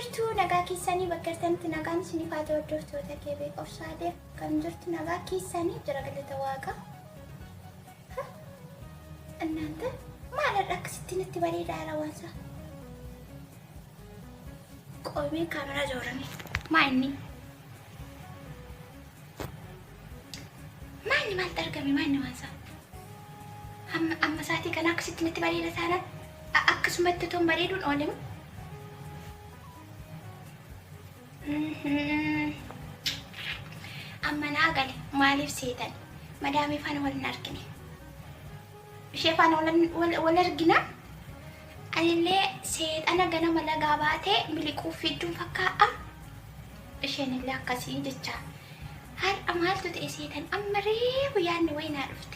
jirtu nagaa keessanii bakkartanitti nagaan isinii faata hordoftoota keebee qofsaadee kan jirtu nagaa keessanii jira galata waaqa. እናንተ ማለት አክስቲን ትበሪዳ አላዋንሳ ቆሜ ካሜራ ዞረኒ ማይኒ ማልጠርገሚ ማይኒ ዋንሳ አመሳቲ ከና አክስቲን ትበሪዳ ታና አክሱ መተቶን በሬዱን ኦለም አመና ገለ ማሊፍ ሴተን መዳሜ ፋን ወልን አርክኒ ሼፋን ወለርግና አለለ ሴጣና ገና መለጋባቴ ሚሊቁ ፊዱን ፈካአ እሸን ለአካሲ ጀቻ ሀል አማልቱ ጤሴተን አመሬ ወያን ወይና ዱፍቴ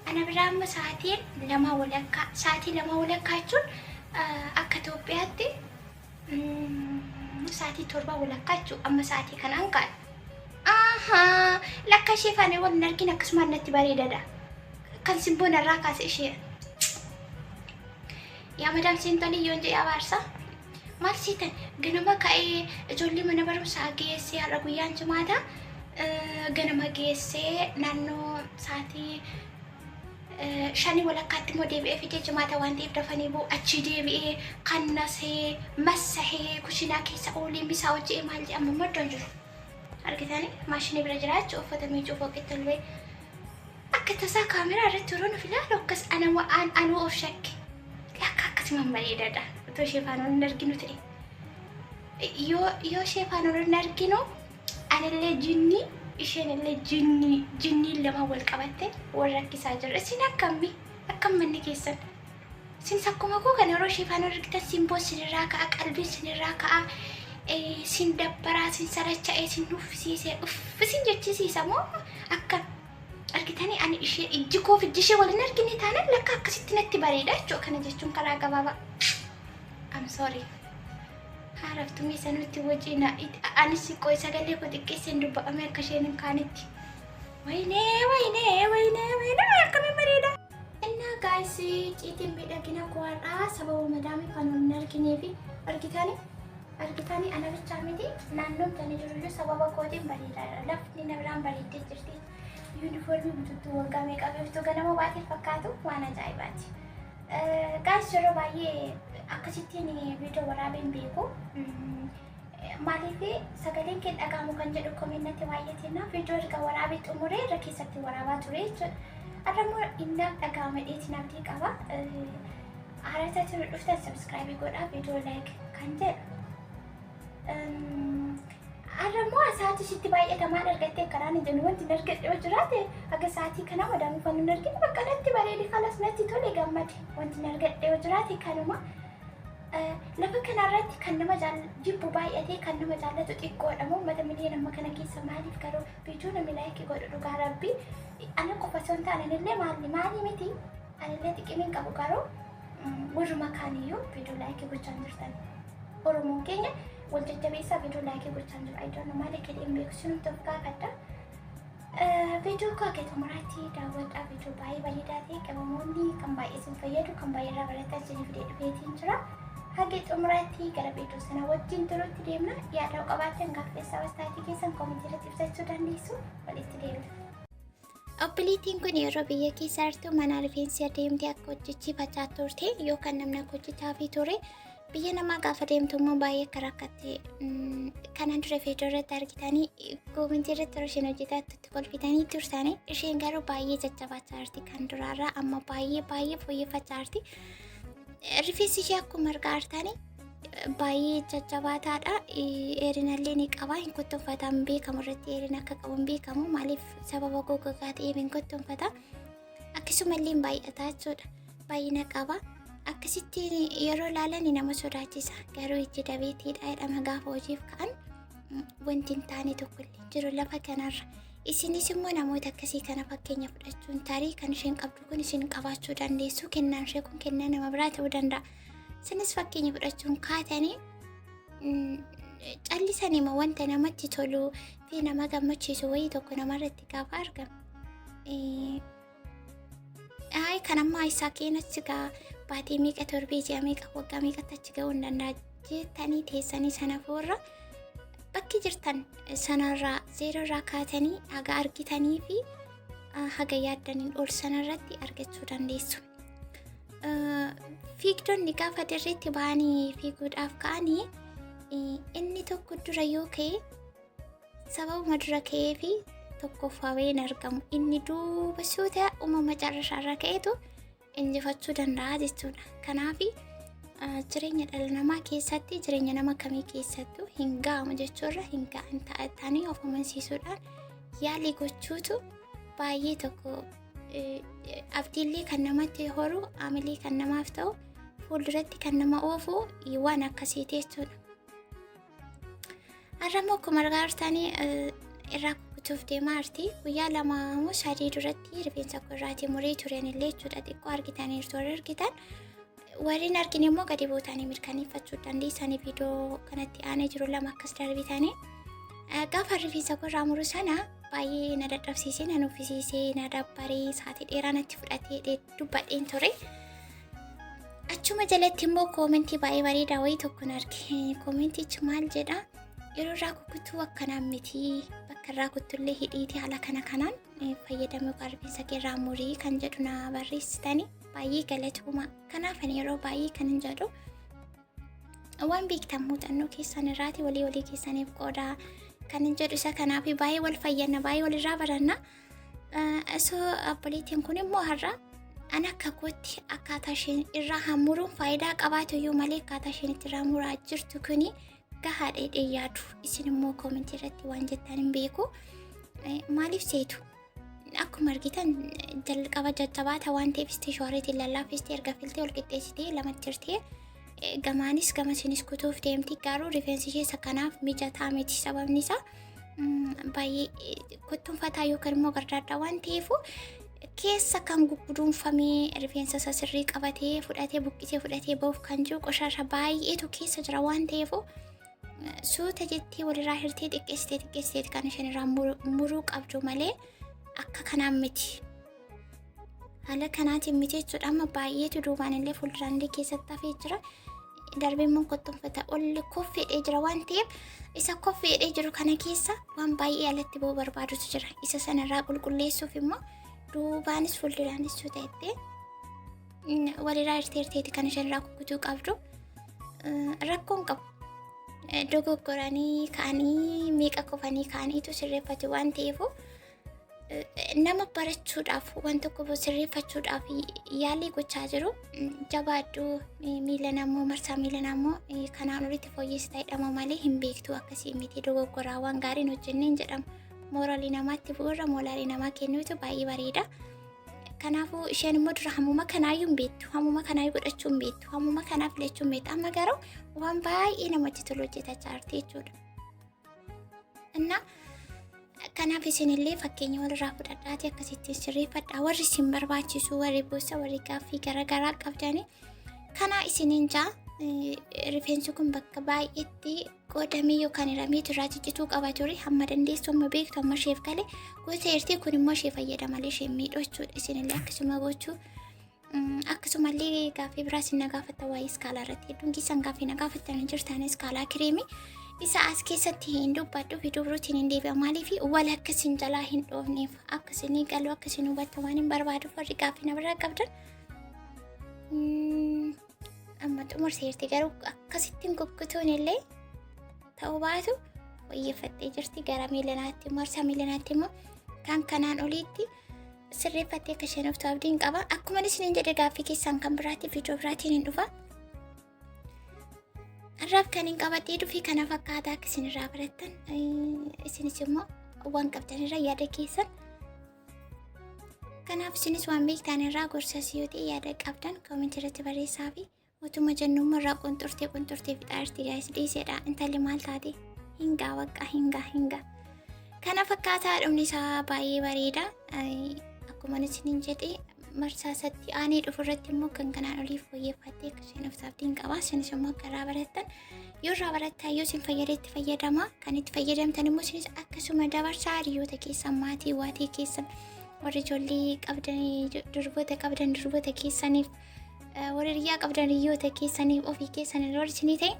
አና ብራም ሰዓቴን ለማወለካ ሰዓቴ ለማወለካቹን አከ ኢትዮጵያቲ ሰዓቴ ቶርባ ወለካቹ አመ ሰዓቴ ከናንቃል አሃ ለካ ሼፋን ወልነርጊና ከስማነት ባሬዳዳ kan simbona rakas ishe ya madam sintoni yonje ya barsa mal sitan ganama kai jolli mana baru sage se ara guyan jumada ganama gese nanno saati shani wala katimo debi fite jumada wandi dafani bu achi debi kannase masahe kushina kesa oli misawje malji amma modonjo argitani mashini brajrach ofata mi jofo ketelwe كتسا كاميرا رتورون في لا لوكس انا وان انا وشك لا كاكس من بريدة تو شيفانو نرجينو تري يو شيفانو نرجينو انا اللي جني ايشين اللي جني لما والقبته وركي ساجر سينا كمي اكم مني كيسن سين ساكوما كو كان رو شيفانو ركتا سيمبو سيراكا قلبي سيراكا سين دبرا سين سرچا سين نفسي اف سين جتي سيسمو اكن argitani ani ishee ijjikoo fijjishee waliin argine taanaan lakka akkasitti natti bareeda jechuu kana jechuun karaa gabaabaa. I'm sorry. Haaraftumii sanutti wajjina anis qoy sagalee koo xiqqeesseen dubba'ame akka isheen hin kaanetti. Waynee akkamiin bareeda. Innaa gaayis ciitiin miidhagina koo har'aa sababa madaamii kan hin argineefi argitani ana bichaa miti naannoon tani jiruyyuu sababa kootiin bareedaadha. Lafni na biraan bareeddee jirti. ዩኒፎርም ብቱቱ ወጋሜ ቀበፍቶ ገነሞ ባቲ ፈካቱ ዋና ጃይባቲ ጋይስ ጀሮ ባዬ አከሲቲን ቪዲዮ ወራቤን ቤኮ ማሊፌ ሰገሌን ከን ዳጋሙ ከንጀዶ ኮሜንት ዋየቴና ቪዲዮ ርጋ ወራቤ ጥሙሬ ረኬሰቲ ወራባ ቱሬ አረሞ ኢንዳ ዳጋመ ዴት ናብቲ ቀባ አራታቱ ዱፍታ ሰብስክራይብ ጎዳ ቪዲዮ ላይክ ካንጀ aramo saati sitti baay'ee tamaan argattee karaan jennu wanti dargadhe hojjiraate aga saati kana madaamu fannu dargin bakka natti bareedi kalas natti tole gammade wanti dargadhe hojjiraate kanuma lafa kanarratti kan nama jibbu baay'atee kan nama jaallatu xiqqoodha moo mata miliyoona amma kana keessa maaliif garuu viidiyoo namni laayikii godhu dhugaa rabbi ana qofa son taananillee maali miti anillee xiqqimiin qabu garuu warruma kaaniyyuu viidiyoo laayikii gochaa jirtan oromoon keenya والجبيسة فيديو لايك وبتشانجو أيضا مالك كده إمبيكسيون تفكا كده فيديو كاكي تمراتي داود فيديو باي داتي كموني كم باي اسم فيديو كم باي رابطة جني فيديو ترى هاجي تمراتي كده فيديو سنة وجين ترى تديمنا يا لو قبضتن كافي سواستاتي كيسان كومنتيرة تفسد دانديسو ولتديم Obboleettiin kun yeroo biyya keessa jirtu mana rifeensa deemtee akka hojjechi facaa turte yookaan namni akka hojjechaa ture biyya namaa gaafa deemtu immoo baay'ee akka rakkatte kanan dura viidiyoo irratti argitanii koomentii irratti yeroo isheen hojjetaa kolfitanii turtanii isheen garuu baay'ee jajjabaachaa jirti kan duraarraa amma baay'ee fooyyeffachaa jirti. Rifeensi ishee akkuma argaa jirtanii baay'ee jajjabaataadha. Dheerinallee ni qaba. Hin kottoonfataan beekamu irratti dheerina akka qabu hin beekamu maaliif sababa gogaa ta'eef hin kottoonfata. Akkasumallee baay'ataa jechuudha. Baay'ina qaba. Akkasitti yeroo ilaalan nama sodaachisa. Garuu ijji dabeetiidha jedhama gaafa hojiif ka'an wanti hin taane tokkollee jiru lafa kanarra. Isinis immoo namoota akkasii kana fakkeenya fudhachuun tarii kan isheen qabdu kun isin qabaachuu dandeessu. Kennaan ishee kun kennaa nama biraa ta'uu danda'a. Isinis fakkeenya fudhachuun kaatanii callisanii ma wanta namatti toluu fi nama gammachiisu wayii tokko namarratti gaafa argamu. Kan ammaa isaa keenatti gaa baatii meeqa torbee ji'a meeqa waggaa meeqatti achi ga'uu hin danda'a jettanii teessanii sana fuurra bakki jirtan sanarraa zeerorraa kaatanii haga argitanii fi haga yaaddaniin ol sanarratti argachuu dandeessu. Fiigdonni gaafa dirreetti ba'anii fiiguudhaaf ka'anii inni tokko dura yoo ka'e sababuma dura ka'ee fi tokkoffameen argamu inni duuba yoo ta'e uumama carrashaarra ka'etu injifachuu danda'a jechuudha. Kanaafi jireenya dhala namaa keessatti jireenya nama kamii keessattuu hin ga'amu jechuurra hin ga'an ta'anii of amansiisuudhaan yaalii gochuutu baay'ee tokko abdiillee kan namatti horu aamilee kan namaaf ta'u fuulduratti kan nama oofu waan akkasiiti jechuudha. Har'ammoo akkuma argaa jirtanii irraa kukutuuf deemaa jirti. Guyyaa 2 moo 3 duratti rifeensa irraatii muree tureen illee jechuudha. Xiqqoo argitaniirtu warri argitan. Warreen argine immoo gadi buutanii mirkaneeffachuu dandeessanii viidiyoo kanatti aanee jiru 2 akkas darbitanii. Gaafa rifeensa irraa muru sana baay'ee na dadhabsiisee na nuffisiisee na dabbaree sa'aatii dheeraa natti fudhatee dubbadheen ture. Achuma jalatti immoo koomentii baay'ee bareedaa wayii tokko arge. Koomentichi maal jedha? Yeroo irraa kukutuu akkanaan miti bakka irraa kuttullee hidhiitii haala kanaan fayyadamuu rifeensa irraa murii kan jedhu na barreessitanii baay'ee galatooma. Kanaaf ani yeroo baay'ee kan hin jedhu waan beektan muuxannoo keessan irraati walii keessaniif qoodaa kan hin jedhu isa kanaaf baay'ee wal fayyanna baay'ee walirraa baranna. Osoo obboleettiin kun immoo har'a an akka kootti akkaataa isheen irraa hammuruun faayidaa qabaatu iyyuu malee akkaataa isheen itti irraa muraa jirtu kuni gahaadha yaadu. Isin immoo koomentii irratti waan jettan hin beeku. Maalif seetu? Akkuma argitan jalqaba jajjabaata waan ta'eef isteeshwariitiin lallaafistee erga filtee ol qixxeessitee lamatti jirtee gamaanis gamasinis kutuuf deemti. Garuu rifeensi ishee kanaaf mijataa miti. Sababni isaa baay'ee kuttunfataa yookaan immoo gardaaddaa waan ta'eefu keessa kan gugguduunfamee rifeensa isa sirrii qabatee fudhatee buqqisee fudhatee ba'uuf kan jiru qoshaasha baay'eetu keessa jira waan ta'eefu suuta jettee walirraa hirtee xiqqeessitee kan isheen irraa muruu qabdu malee akka kanaan miti. Haala kanaatiin miti jechuudha. Amma baay'eetu duubaan illee fuulduraan keessatti hafee jira. Darbee immoo kottonfata ol koffeedhee jira waan ta'eef isa koffeedhee jiru kana keessa waan baay'ee alatti ba'uu barbaadutu jira. Isa sanarraa qulqulleessuuf immoo duubaanis fuulduraanis yoo ta'etti walirraa hirteetti kan isheen irraa kukkutuu qabdu rakkoon qabu. Dogoggoranii ka'anii meeqa kofanii ka'aniitu sirreeffatu waan ta'eefu nama barachuudhaaf waan tokko sirreeffachuudhaaf yaalii gochaa jiru. Jabaadhu miila namoo marsaa miila namoo kanaan olitti fooyyessita jedhama malee hin beektu akkasii miti. Dogoggoraa waan gaariin hojjenneen jedhama. Mooraalii namaatti bu'uura mooraalii namaa kennuutu baay'ee bareeda. Kanaafuu isheen immoo dura hammuma kanaayyuu hin beektu. Hammuma kanaayyuu godhachuu hin beektu. Hammuma kanaa filachuu hin beektu. Amma garuu waan baay'ee namatti tolu hojjetachaa jirti jechuudha. Innaa kanaaf isinillee fakkeenya walirraa fudhadhaati akkasittiin sirreeffadhaa. Warri isin barbaachisu warri boossa warri gaaffii garaagaraa qabdanii kanaa isiniin jaa rifeensi kun bakka baay'eetti qoodamee yookaan hiramee irraa ciccituu qaba ture. Hamma dandeessu amma beektu amma isheef galee gosa eertii kun immoo ishee fayyada malee ishee miidhuu jechuudha. Isinillee akkasuma gochuu akkasumallee gaaffii biraas na gaafatta waa'ee iskaalaa irratti hedduun keessan gaaffii na gaafattan jirtan iskaalaa kireemii isa as keessatti hin dubbadhu viidiyoo birootiin hin deebi'a maaliif wal akkasiin jalaa hin dhoofneef akkasiin galuu akkasiin hubatta waan hin barbaaduuf warri gaaffii na biraa qabdan amma xumurseerti. Garuu akkasittiin kukkutuun illee ta'uu baatu wayyeeffattee jirti. Gara miilanaatti marsaa miilanaatti immoo kan kanaan oliitti sirreeffattee akka isheen oftu abdiin qaba. Akkuma isiniin jedhe gaaffii keessaan kan biraatti viidiyoo biraatiin hin dhufa. Har'aaf kan hin qabadhee dhufi kana fakkaataa akka isin irraa barattan isinis immoo waan qabdan irraa yaada keessan. Kanaaf isinis waan beektan irraa gorsas yoo ta'e yaada qabdan koomentii irratti barreessaa fi utuma jennummaa irraa qunxurtee fixaa jirti gaayis dhiiseedha. Intalli maal taate hingaa waqqa hingaa kana fakkaataa dhumni isaa baay'ee bareeda. Akkuma isiniin jedhe marsaasatti aanee dhufu irratti immoo kan kanaan oliif fooyyeffattee akka isheen of abdiin qaba. Isinis immoo akka irraa barattan yoo irraa barattan yoo isin fayyadeetti fayyadama. Kan itti fayyadamtan immoo isinis akkasuma dabarsaa hiriyoota keessan maatii waatii keessan warri ijoollee qabdanii durboota qabdan durboota keessaniif warri hiriyaa qabdan hiriyoota keessaniif ofii keessaniif warri isinii ta'e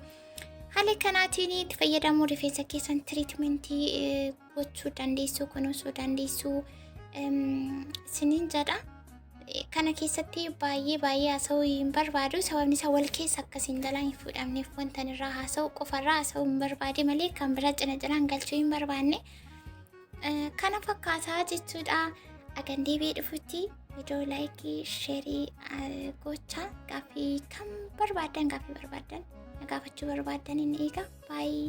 haala kanaatiin itti fayyadamuu rifeensa keessan tiriitmentii gochuu dandeessuu kunuunsuu dandeessuu isiniin jedha. Kana keessatti baay'ee haasa'uu hin barbaadu sababni isaa wal keessa akkasiin jalaa hin fuudhamneef wanta irraa haasa'u qofarraa haasa'uu hin barbaade malee kan biraa cinaan galchuu hin barbaanne. Kana fakkaataa jechuudha. Agan deebi'ee dhufutti viidiyoo laayikii sheerii gochaa gaaffii kan barbaadan gaafachuu barbaadan inni eega baay'ee.